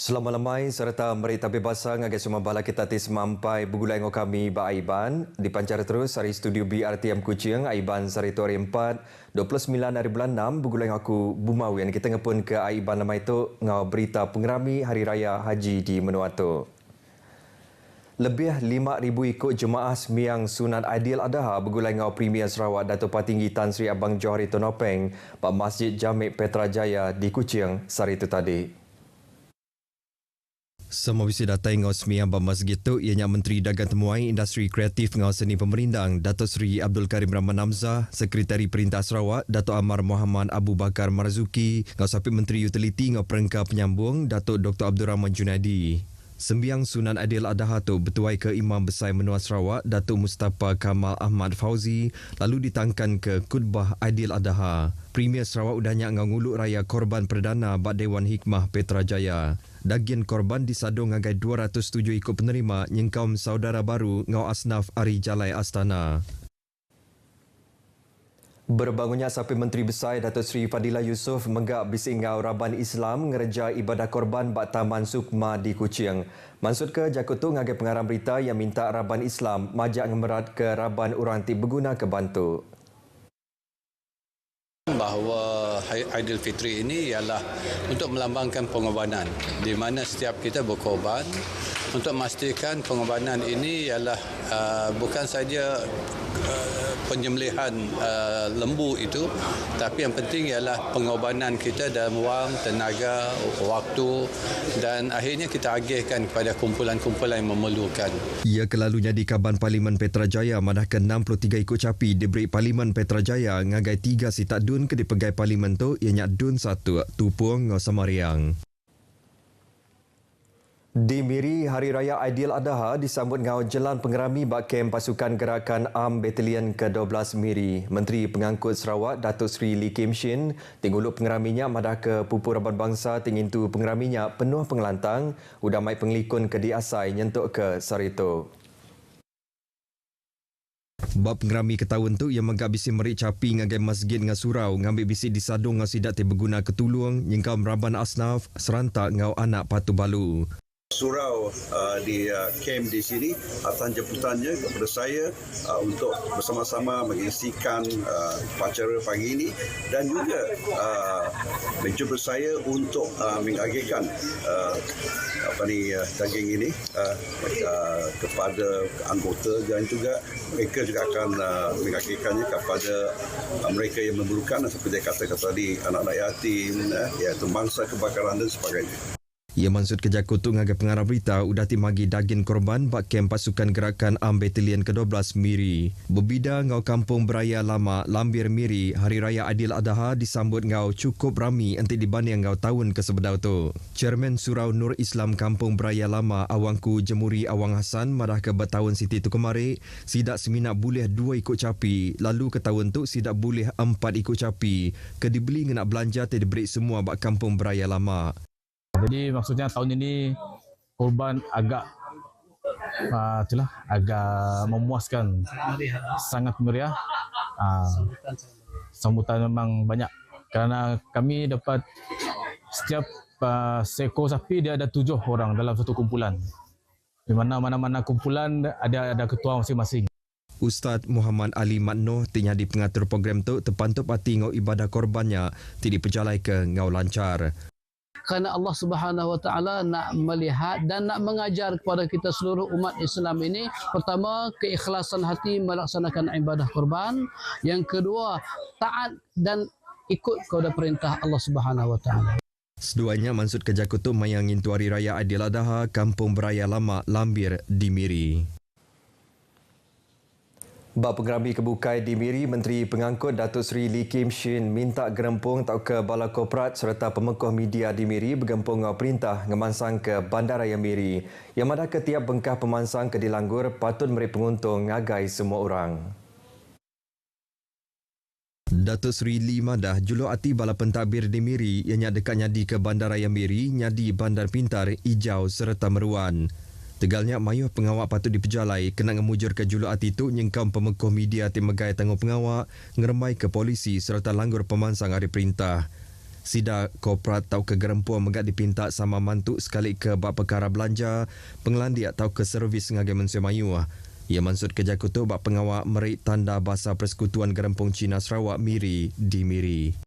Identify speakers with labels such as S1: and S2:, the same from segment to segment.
S1: Selamat serta merita bebasa ngagai semua bala kita tis mampai bergulai dengan kami ba Aiban dipancar terus dari studio BRTM Kuching Aiban Saritori 4 29 hari bulan 6 bergulai dengan aku Bumawi yang kita ngepun ke Aiban nama itu ngau berita pengerami Hari Raya Haji di Menuatu. Lebih 5,000 ikut jemaah sembiang sunat Aidil Adha bergulai dengan Premier Sarawak Datuk Patinggi Tan Sri Abang Johari Tonopeng pada Masjid Jamik Petrajaya di Kuching hari itu tadi. Semua visi data ngau sembiang pada masjid itu ianya Menteri Dagang Temuai Industri Kreatif ngau Seni Pemerintang Datuk Seri Abdul Karim Rahman Hamzah, Sekretari Perintah Sarawak Datuk Amar Muhammad Abu Bakar Marzuki, ngau Sapi Menteri Utiliti ngau Perengkah Penyambung Datuk Dr. Abdul Rahman Junaidi. Sembiang Sunan Aidil Adha tu bertuai ke Imam Besar Menua Sarawak Datuk Mustafa Kamal Ahmad Fauzi lalu ditangkan ke Khutbah Aidil Adha. Premier Sarawak udahnya nganguluk raya korban perdana bak Dewan Hikmah Petrajaya. Dagian korban disadung ngagai 207 ikut penerima nyengkaum saudara baru ngau asnaf Ari Jalai Astana. Berbangunnya Sapi Menteri Besar Datuk Seri Fadilah Yusof menggak bising ngau Raban Islam ngerja ibadah korban bak Taman Sukma di Kuching. Maksud ke Jakutu ngagai pengarang berita yang minta Raban Islam majak ngemerat ke Raban Orang Tip Berguna ke Bantu.
S2: Bahawa Aidilfitri ini ialah untuk melambangkan pengorbanan di mana setiap kita berkorban untuk memastikan pengorbanan ini ialah bukan saja penyembelihan lembu itu, tapi yang penting ialah pengorbanan kita dalam wang, tenaga, waktu dan akhirnya kita agihkan kepada kumpulan-kumpulan yang memerlukan.
S1: Ia kelalunya di Kaban Parlimen Petrajaya madah ke 63 ikut capi di Brik Parlimen Petrajaya ngagai 3 si tak dun ke di pegai Parlimen tu ianya dun 1 Tupung ngau Samariang. Di Miri, Hari Raya Aidil Adha disambut ngau jelan pengerami bak kem pasukan gerakan AM Batalion ke-12 Miri. Menteri Pengangkut Sarawak Datuk Seri Lee Kim Shin tingguluk pengeraminya madah ke Pupu Raban Bangsa tingintu pengeraminya penuh pengelantang udah mai penglikun ke diasai nyentuk ke Sarito. Bab pengerami ketahun tu yang menggak bisi merik capi ngagai masjid ngau surau ngambil bisi disadung ngau sidak berguna ketulung nyengkau Raban Asnaf serantak ngau anak Patu Balu.
S3: Surau di kem di sini atas jemputannya kepada saya untuk bersama-sama mengisikan upacara pagi ini dan juga menjemput saya untuk mengagihkan daging ini kepada anggota dan juga mereka juga akan mengagihkannya kepada mereka yang memerlukan seperti kata tadi anak-anak yatim, iaitu mangsa kebakaran dan sebagainya.
S1: Ia maksud ke Jakutu ngagai pengarah berita udah timagi daging korban bak kem pasukan gerakan AM Batalion ke-12 Miri. Berbida ngau Kampung Beraya Lama Lambir Miri, Hari Raya Aidil Adha disambut ngau cukup rami anti dibanding ngau tahun ke sebedau tu. Chairman Surau Nur Islam Kampung Beraya Lama Awangku Jemuri Awang Hassan marah ke bertahun Siti tu kemari, sidak seminak boleh 2 ikut capi, lalu ke tahun tu sidak boleh 4 ikut capi. Ke dibeli nak belanja te diberi semua bak Kampung Beraya Lama.
S4: Jadi maksudnya tahun ini korban agak memuaskan, sangat meriah. Sambutan memang banyak kerana kami dapat setiap seekor sapi dia ada 7 orang dalam satu kumpulan. Di mana-mana kumpulan ada ketua masing-masing.
S1: Ustaz Muhammad Ali Matnoh tinya di pengatur program tu terpantup hati ngau ibadah korbannya tidak berjalai ke ngau lancar.
S5: Kerana Allah Subhanahu Wa Taala nak melihat dan nak mengajar kepada kita seluruh umat Islam ini, pertama keikhlasan hati melaksanakan ibadah korban, yang kedua taat dan ikut kepada perintah Allah Subhanahu Wa Taala.
S1: Seduanya maksud ke Jakutu mayangin tu Hari Raya Aidil Adha Kampung Beraya Lama Lambir di Miri. Bab pengerami kebukai di Miri, Menteri Pengangkut Datuk Seri Lee Kim Shin minta gerempung tau ke Bala Korporat serta pemekoh media di Miri bergempung ngau perintah ngemansang ke Bandaraya Miri. Yang mana ke tiap bengkah pemansang ke dilanggur patut memberi penguntung ngagai semua orang. Datuk Seri Lee madah juluk hati bala pentadbir di Miri yang dekatnya di ke Bandaraya Miri, nyadi bandar pintar, hijau serta meruan. Tegalnya mayuh pengawak patut diperjalai kena ngemujur ke juluk hati tu nyengkam pemekoh media tim megai tangguh pengawak ngeremai ke polisi serta langgur pemansang hari perintah. Sida korporat tau ke gerempuan megat dipinta sama mantuk sekali ke bab perkara belanja, pengelandia tau ke servis ngagai Mansur Mayu. Ia maksud kerja kutu bab pengawal merik tanda bahasa Persekutuan Gerempung Cina Sarawak MIRI di MIRI.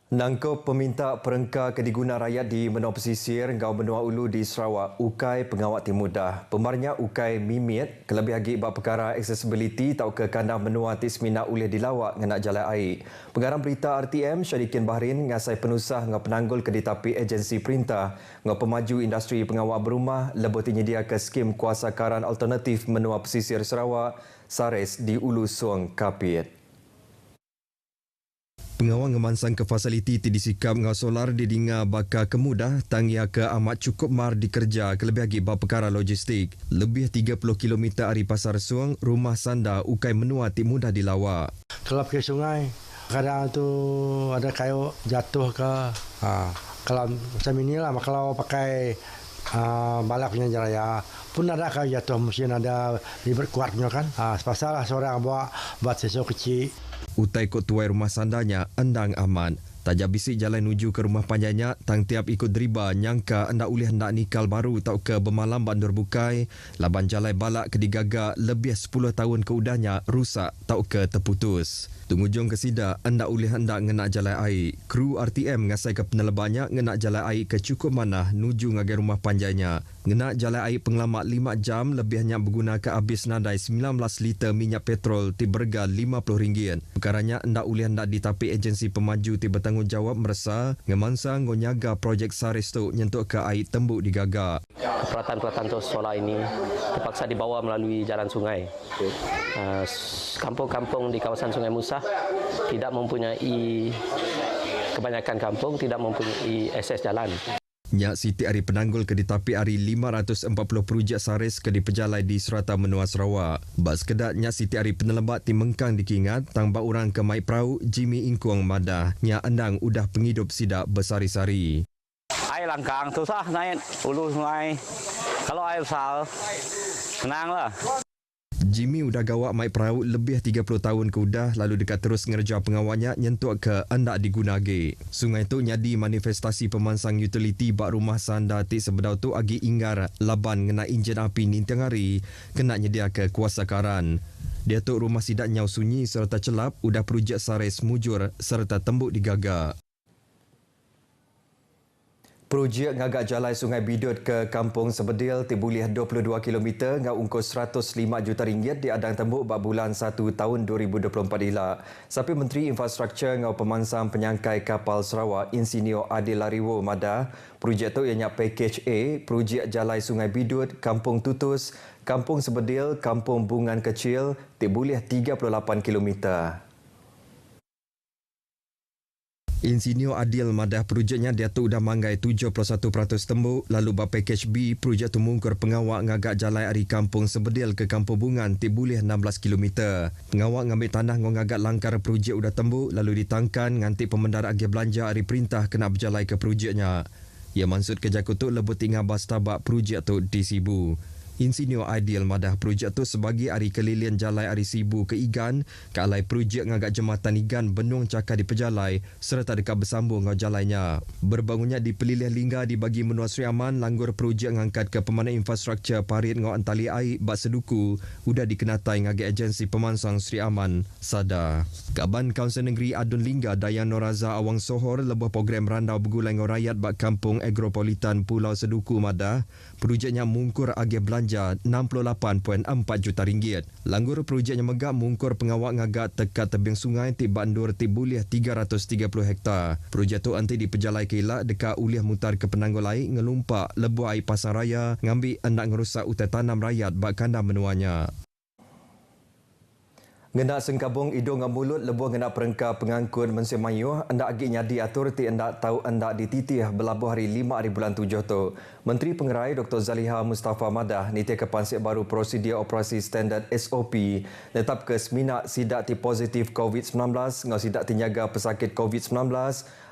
S1: Nangkop peminta perengka kediguna rakyat di Menua Pesisir, Ngau Benua Ulu di Sarawak, Ukai Pengawat Timudah. Pemarnya Ukai Mimit, kelebih lagi bab perkara accessibility tau ke kandang benua Tismina ulih dilawak ngenak jalan air. Pengarang berita RTM Syadikin Bahrin ngasai penusah ngau penanggul keditapi agensi perintah ngau pemaju industri pengawal berumah lebih tinyedia ke skim kuasa karan alternatif Menua Pesisir Sarawak, Sares di Ulu Suang Kapit. Pengawal ngemansang ke fasiliti ti disikap ngau solar di dinga baka kemudah tangia ke amat cukup mar dikerja kelebih lagi bab perkara logistik. Lebih 30 km dari Pasar Suang, rumah sanda Ukai Menua ti mudah dilawak.
S6: Kalau pergi sungai, kadang tu ada kayu jatuh ke. Kalau macam inilah, kalau pakai balap punya raya pun ada kayu jatuh, mungkin ada ribet kuatnya kan. Sepasal seorang buat sesuatu kecil.
S1: Utai kot tuai rumah sandanya endang aman. Tajak bisik jalan menuju ke rumah panjangnya, tang tiap ikut deriba nyangka hendak ulih hendak nikal baru tau ke Bemalam Bandur Bukai, laban jalan balak ke digaga lebih 10 tahun keudahnya rusak tau ke terputus. Tungujung ke sida hendak ulih hendak ngenak jalan air. Kru RTM ngasai ke penelebannya ngenak jalan air ke cukup mana nuju ngagai rumah panjangnya. Ngenak jalan air pengelamak 5 jam lebihnya berguna ke habis nadai 19 liter minyak petrol ti berga RM50. Perkaranya hendak ulih hendak ditapi agensi pemaju ti bertanggungjawab merasa ngemansang ngonyaga projek Sares tu nyentuk ke air tembuk digaga.
S7: Peralatan-peralatan solar ini terpaksa dibawa melalui jalan sungai. Kampung-kampung di kawasan Sungai Musa tidak mempunyai, kebanyakan kampung tidak mempunyai akses jalan.
S1: Nyak Siti Ari Penanggul ke ditapi ari 540 projek Sares ke dipejalai di Serata Menua Sarawak. Bas kedat Nyak Siti Ari Penelebat ti Mengkang dikingat tang ba orang ke Mai Prau Jimmy Ingkuang Madah. Nyak endang udah penghidup sidak bersari-sari.
S8: Air langkang susah naik ulu sungai. Kalau air besar senanglah.
S1: Jimmy udah gawak Mai Perahu lebih 30 tahun ke udah lalu dekat terus ngerja pengawalnya nyentuk ke hendak digunage. Sungai tu nyadi manifestasi pemansang utility bak rumah sanda ti sebedau tu agi inggar laban ngena enjin api nintang hari kena nyedia ke kuasa karan. Dia tu rumah sidak nyau sunyi serta celap udah projek Sares mujur serta tembuk digaga. Projek ngagak jalan Sungai Bidut ke Kampung Sebedil tibulih 22 km ngau ungkos RM105 juta diadang tembuk bak bulan 1 tahun 2024 ila. Sapi Menteri Infrastruktur ngau pemansang penyangkai kapal Sarawak Insinyur Adil Lariwo Madah, projek tu ianya Package A, projek jalan Sungai Bidut, Kampung Tutus, Kampung Sebedil, Kampung Bungan Kecil tibulih 38 km. Insinyur Adil Madah projeknya dia tu dah manggai 71% tembuk lalu bab package B projek tu mungkur pengawak ngagak jalan dari Kampung Sebedil ke Kampung Bungan tibulih 16 km. Pengawak ngambil tanah ngagak langkar projek udah tembuk lalu ditangkan nganti pemendara agi belanja hari perintah kena berjalai ke projeknya. Ia maksud kerja kutuk lebut tinggal bas tabak projek tu di Sibu. Insinyur Adil Madah projek tu sebagai hari kelilian jalan hari Sibu ke Igan ke alai projek ngagak jembatan Igan Benung Cakar di Pejalai serta dekat bersambung ngau jalannya. Berbangunnya di pelilih lingga dibagi Menua Sri Aman langgur projek ngangkat ke pemanah infrastruktur parit ngau antali air bak seduku udah dikenatai ngagak agensi pemansang Sri Aman Sada. Kaban Kaunsil Negeri Adun Lingga Dayan Noraza Awang Sohor lebuh program randau bergulai ngau rakyat bak Kampung Agropolitan Pulau Seduku Madah. Projeknya mungkur agih belanja 68.4 juta ringgit. Langgur projeknya megak mungkur pengawak ngagak tekat tebing sungai ti bandur ti bulih 330 hektar. Projek tu anti dipejalai ke ilak dekat ulih mutar ke penanggul air ngelumpak lebuh air pasang raya ngambil hendak ngerusak utai tanam rakyat bak kandang menuanya. Ngendak sengkabung hidung dan mulut lebuh ngendak perengka pengangkut Mansur Mayu hendak agi nyadi atur ti hendak tahu hendak dititih belabuh hari 5 hari bulan 7 tu. Menteri Pengerai Dr. Zaliha Mustafa Madah niti ke pansip baru prosedur operasi standard SOP tetap ke seminak sidak ti positif COVID-19 ngau sidak ti nyaga pesakit COVID-19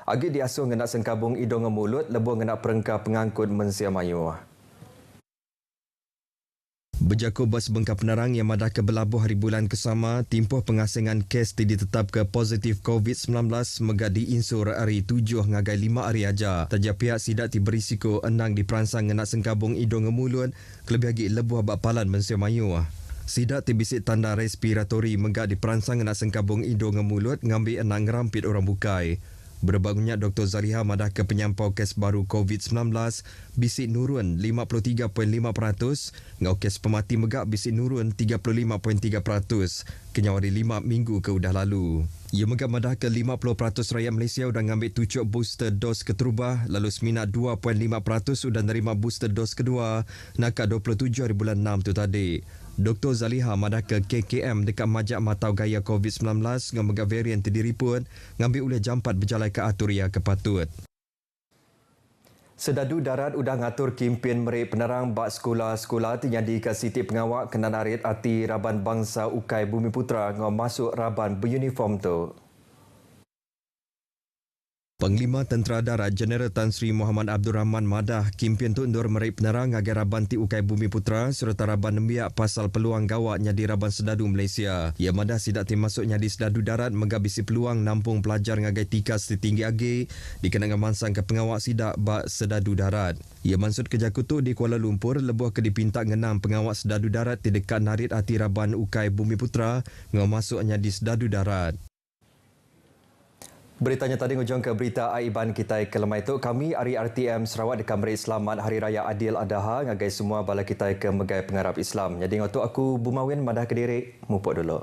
S1: agi diasuh ngendak sengkabung hidung dan mulut lebuh ngendak perengka pengangkut Mansur Mayu. Berjaku bas bengkap penerang yang madah ke belabuh hari bulan kesama, timpuh pengasingan kes ditetap ke positif COVID-19 megadi insur hari 7 ngagai 5 hari aja. Taja pihak sidak ti berisiko enang diperansang ngenak sengkabung hidung ngemulut, kelebih lagi lebuh bakpalan mensia mayu. Sidak ti bisik tanda respiratori megak diperansang ngenak sengkabung hidung ngemulut ngambil enang ngerampit orang bukai. Berbagusnya Dr. Zaliha madah ke penyampau kes baru COVID-19 bisik nurun 53.5%, ngau kes pemati megak bisik nurun 35.3%, kenyawari 5 minggu ke udah lalu. Ia megak madah ke 50% rakyat Malaysia sudah ngambil tucuk booster dos keterubah, lalu seminat 2.5% sudah nerima booster dos kedua, nakak 27 hari bulan 6 tu tadi. Dr. Zaliha madah ke KKM dekat majak matau gaya COVID-19 dengan megak varian terdiri pun ngambil oleh jampat berjalan ke aturia kepatut. Sedadu darat udah ngatur kempen merik penerang bak sekolah-sekolah tinyadi ke Siti Pengawak kena narit arti Raban Bangsa Ukai Bumi Putra ngau masuk Raban beruniform tu. Panglima Tentera Darat Jeneral Tan Sri Muhammad Abdul Rahman madah kempen tu undur merik penerang agar Raban ti Ukai Bumi Putra serta Raban nembiak pasal peluang gawaknya di Raban Sedadu Malaysia. Ia madah sidak ti masuknya di Sedadu Darat megabisi peluang nampung pelajar ngagai tikas setinggi agi dikenangan mansang ke pengawak sidak bak Sedadu Darat. Ia mansud ke Jakutu di Kuala Lumpur lebuh ke dipinta ngenam pengawak Sedadu Darat di dekat narit hati Raban Ukai Bumi Putra ngau masuknya di Sedadu Darat. Beritanya tadi ngujung ke berita Aiban kita ke lemah itu. Kami Ari RTM Sarawak dekat beri selamat Hari Raya Adil Adha ngagai semua bala kita ke megai pengarap Islam. Jadi waktu aku Bumawin madah ke diri, mupuk dulu.